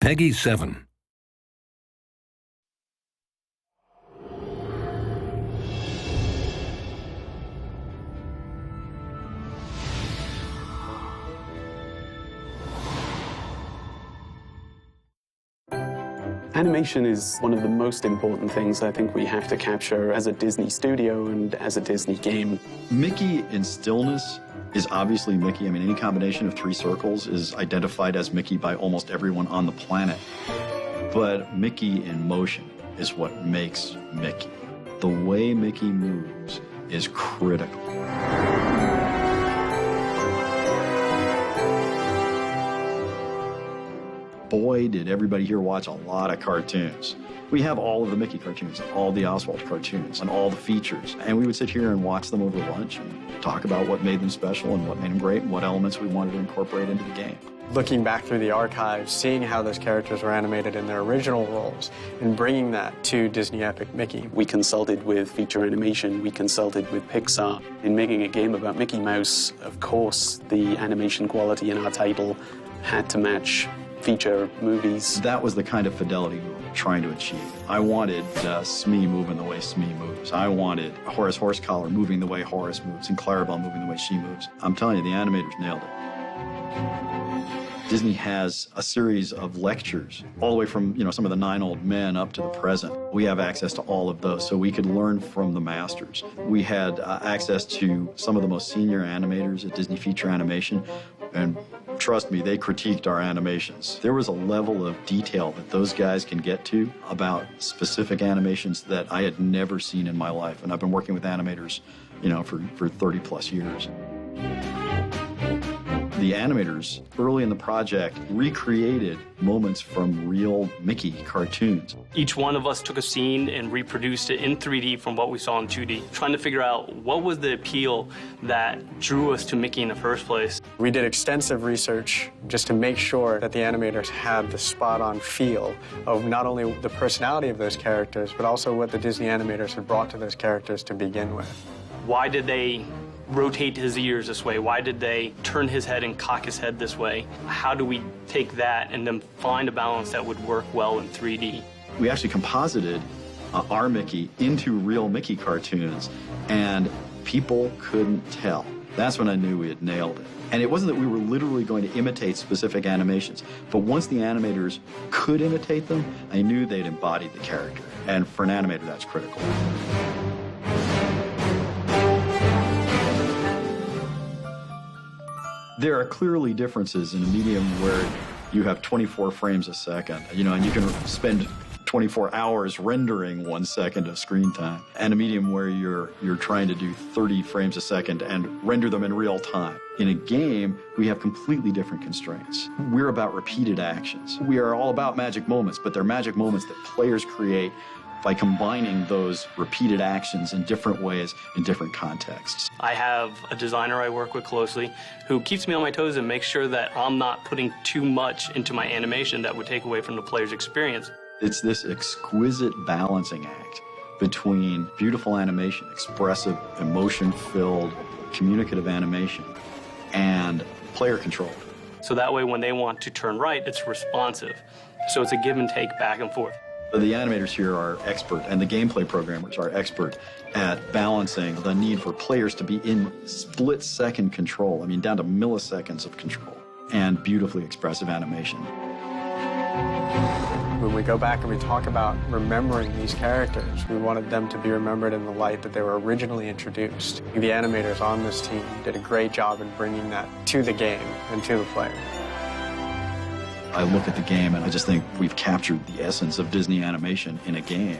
Peggy 7. Animation is one of the most important things I think we have to capture as a Disney studio and as a Disney game. Mickey in stillness is obviously Mickey. I mean, any combination of 3 circles is identified as Mickey by almost everyone on the planet. But Mickey in motion is what makes Mickey. The way Mickey moves is critical. Boy, did everybody here watch a lot of cartoons. We have all of the Mickey cartoons, all the Oswald cartoons, and all the features. And we would sit here and watch them over lunch and talk about what made them special and what made them great and what elements we wanted to incorporate into the game. Looking back through the archives, seeing how those characters were animated in their original roles, and bringing that to Disney Epic Mickey. We consulted with Feature Animation, we consulted with Pixar. In making a game about Mickey Mouse, of course, the animation quality in our title had to match feature movies. That was the kind of fidelity we were trying to achieve. I wanted Smee moving the way Smee moves. I wanted Horace Horsecollar moving the way Horace moves and Clarabelle moving the way she moves. I'm telling you, the animators nailed it. Disney has a series of lectures, all the way from, some of the 9 old men up to the present. We have access to all of those, so we could learn from the masters. We had access to some of the most senior animators at Disney Feature Animation, and trust me, they critiqued our animations. There was a level of detail that those guys can get to about specific animations that I had never seen in my life, and I've been working with animators, for 30 plus years. The animators, early in the project, recreated moments from real Mickey cartoons. Each one of us took a scene and reproduced it in 3D from what we saw in 2D, trying to figure out what was the appeal that drew us to Mickey in the first place. We did extensive research just to make sure that the animators had the spot-on feel of not only the personality of those characters, but also what the Disney animators had brought to those characters to begin with. Why did they rotate his ears this way? Why did they turn his head and cock his head this way? How do we take that and then find a balance that would work well in 3D? We actually composited our Mickey into real Mickey cartoons, and people couldn't tell. That's when I knew we had nailed it. And it wasn't that we were literally going to imitate specific animations, but once the animators could imitate them, I knew they'd embodied the character. And for an animator, that's critical. There are clearly differences in a medium where you have 24 frames a second, and you can spend 24 hours rendering 1 second of screen time, and a medium where you're trying to do 30 frames a second and render them in real time. In a game, we have completely different constraints. We're about repeated actions. We are all about magic moments, but they're magic moments that players create by combining those repeated actions in different ways in different contexts. I have a designer I work with closely who keeps me on my toes and makes sure that I'm not putting too much into my animation that would take away from the player's experience. It's this exquisite balancing act between beautiful animation, expressive, emotion-filled, communicative animation, and player control. So that way when they want to turn right, it's responsive. So it's a give and take back and forth. The animators here are expert, and the gameplay programmers are expert at balancing the need for players to be in split-second control, down to milliseconds of control, and beautifully expressive animation. When we go back and we talk about remembering these characters, we wanted them to be remembered in the light that they were originally introduced. The animators on this team did a great job in bringing that to the game and to the player. I look at the game and I just think we've captured the essence of Disney animation in a game.